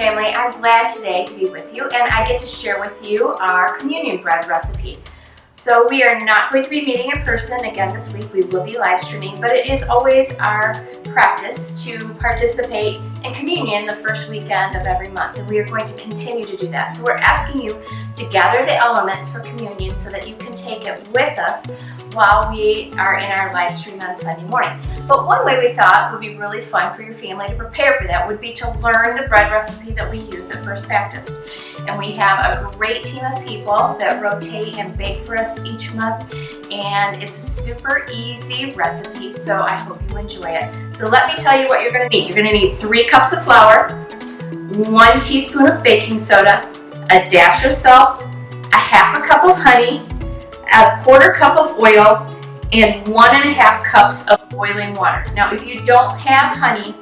family. I'm glad today to be with you, and I get to share with you our communion bread recipe. So we are not going to be meeting in person again this week. We will be live streaming, but it is always our practice to participate in communion the first weekend of every month, and we are going to continue to do that. So we're asking you to gather the elements for communion so that you can take it with us while we are in our live stream on Sunday morning. But one way we thought would be really fun for your family to prepare for that would be to learn the bread recipe that we use at First Baptist. And we have a great team of people that rotate and bake for us each month, and it's a super easy recipe, so I hope you enjoy it. So let me tell you what you're going to need. You're going to need 3 cups of flour, 1 teaspoon of baking soda, a dash of salt, a half a cup of honey, a 1/4 cup of oil, and 1.5 cups of boiling water. Now, if you don't have honey,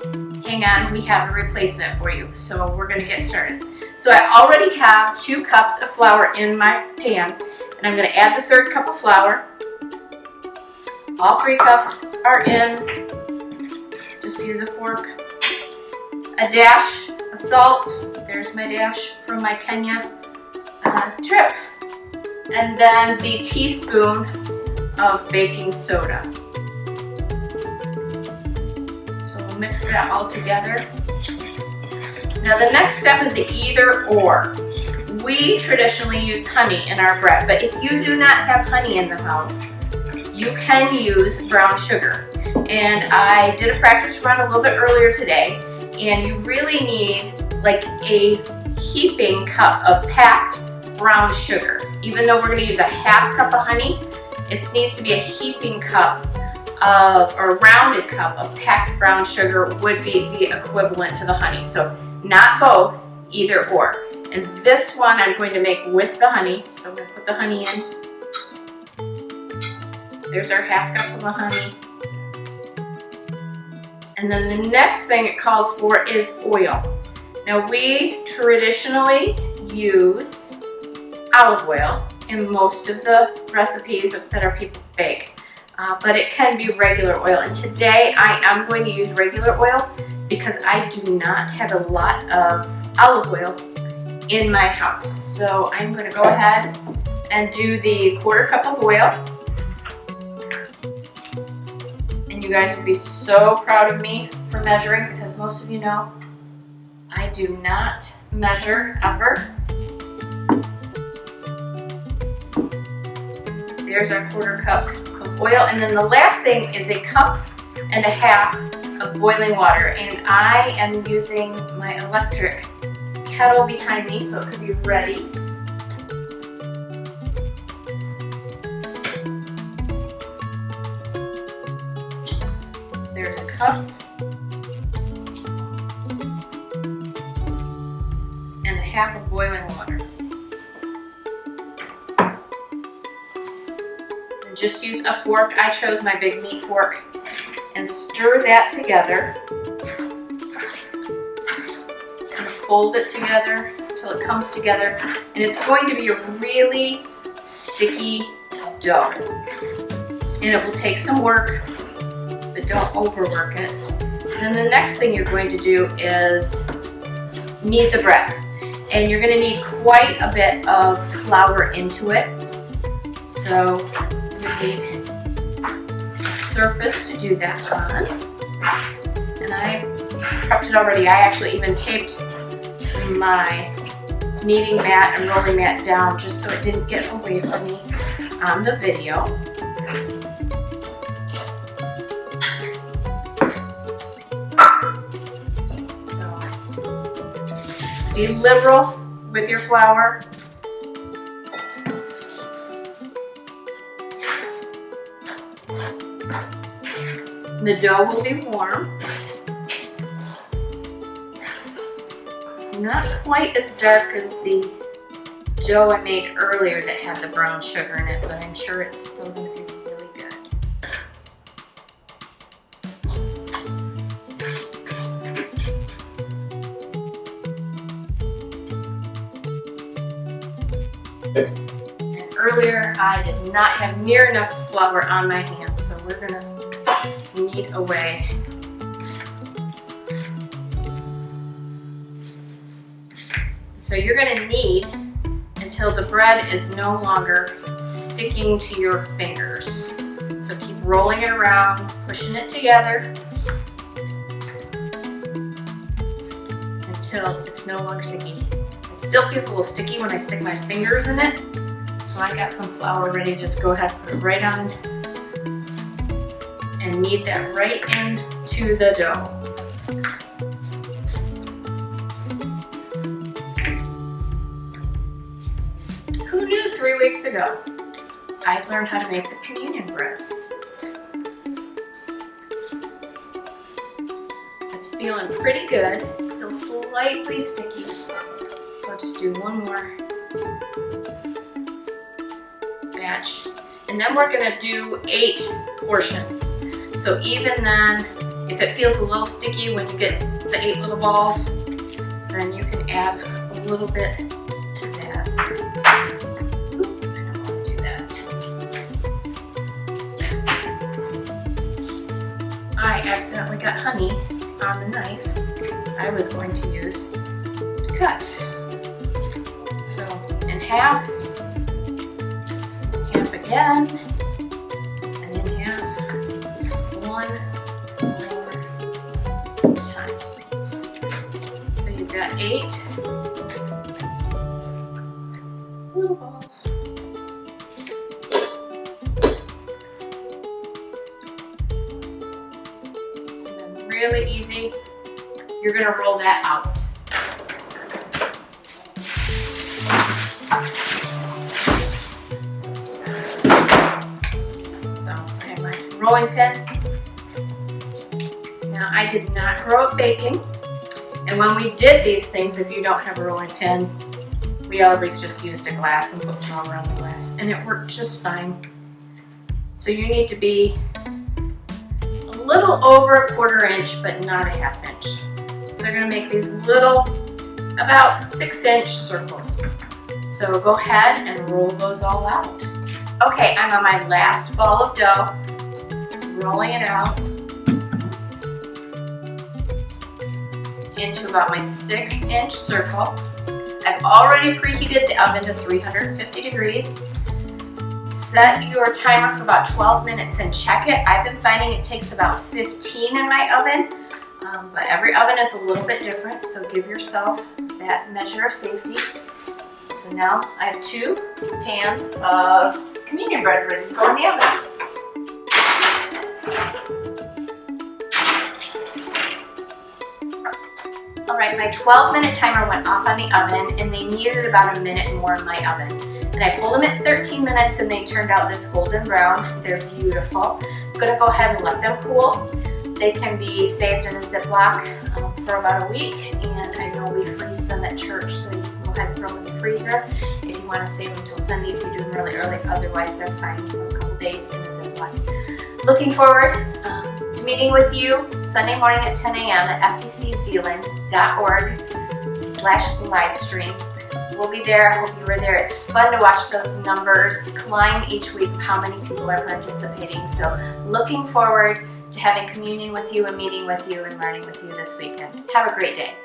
hang on, we have a replacement for you. So we're going to get started. So I already have 2 cups of flour in my pan, and I'm going to add the 3rd cup of flour. All 3 cups are in. Just use a fork. A dash of salt. There's my dash from my Kenya trip. And then the teaspoon of baking soda. So we'll mix that all together. Now the next step is the either or. We traditionally use honey in our bread, but if you do not have honey in the house, you can use brown sugar. And I did a practice run a little bit earlier today, and you really need like a heaping cup of packed brown sugar. Even though we're going to use a half cup of honey, it needs to be a heaping cup of, or a rounded cup of packed brown sugar would be the equivalent to the honey. So not both, either or. And this one I'm going to make with the honey. So I'm going to put the honey in. There's our half cup of the honey. And then the next thing it calls for is oil. Now we traditionally use olive oil in most of the recipes that our people bake, but it can be regular oil. And today I am going to use regular oil because I do not have a lot of olive oil in my house. So I'm going to go ahead and do the 1/4 cup of oil. And you guys would be so proud of me for measuring, because most of you know I do not measure ever. There's our 1/4 cup of oil. And then the last thing is 1.5 cups of boiling water. And I am using my electric kettle behind me so it could be ready. So there's a cup. And 1/2 cup of boiling water. Just use a fork. I chose my big meat fork, and stir that together and fold it together until it comes together, and it's going to be a really sticky dough, and it will take some work, but don't overwork it. And then the next thing you're going to do is knead the bread, and you're going to need quite a bit of flour into it. So need a surface to do that on, and I prepped it already. I actually even taped my kneading mat and rolling mat down just so it didn't get away from me on the video. So be liberal with your flour. The dough will be warm. It's not quite as dark as the dough I made earlier that had the brown sugar in it, but I'm sure it's still going to be really good. And earlier I did not have near enough flour on my hands, so we're going to knead away. So you're going to knead until the bread is no longer sticking to your fingers. So keep rolling it around, pushing it together until it's no longer sticky. It still feels a little sticky when I stick my fingers in it. So I got some flour ready. Just go ahead and put it right on and knead that right into the dough. Who knew 3 weeks ago I'd learned how to make the communion bread? It's feeling pretty good. It's still slightly sticky. So I'll just do one more batch. And then we're gonna do 8 portions. So even then, if it feels a little sticky when you get the 8 little balls, then you can add a little bit to that. Oop, I don't want to do that. I accidentally got honey on the knife I was going to use to cut. So in half again, and in half one more time. So you've got 8 little balls. And then really easy, you're going to roll that out. Rolling pin. Now I did not grow up baking, and when we did these things, if you don't have a rolling pin, we always just used a glass and put flour on the glass, and it worked just fine. So you need to be a little over 1/4 inch, but not a 1/2 inch. So they're gonna make these little, about 6-inch circles. So go ahead and roll those all out. Okay, I'm on my last ball of dough. Rolling it out into about my 6-inch circle. I've already preheated the oven to 350 degrees. Set your timer for about 12 minutes and check it. I've been finding it takes about 15 in my oven, but every oven is a little bit different, so give yourself that measure of safety. So now I have 2 pans of communion bread ready to go in the oven. Alright, my 12-minute timer went off on the oven, and they needed about a minute more in my oven. And I pulled them at 13 minutes and they turned out this golden brown. They're beautiful. I'm going to go ahead and let them cool. They can be saved in a Ziploc for about a week, and I know we freeze them at church, so you can go ahead and throw them in the freezer if you want to save them until Sunday if you're doing really early. Otherwise, they're fine for a couple days in a Ziploc. Looking forward to meeting with you Sunday morning at 10 a.m. at fbczealand.org/livestream. We'll be there. I hope you were there. It's fun to watch those numbers climb each week of how many people are participating. So looking forward to having communion with you and meeting with you and learning with you this weekend. Have a great day.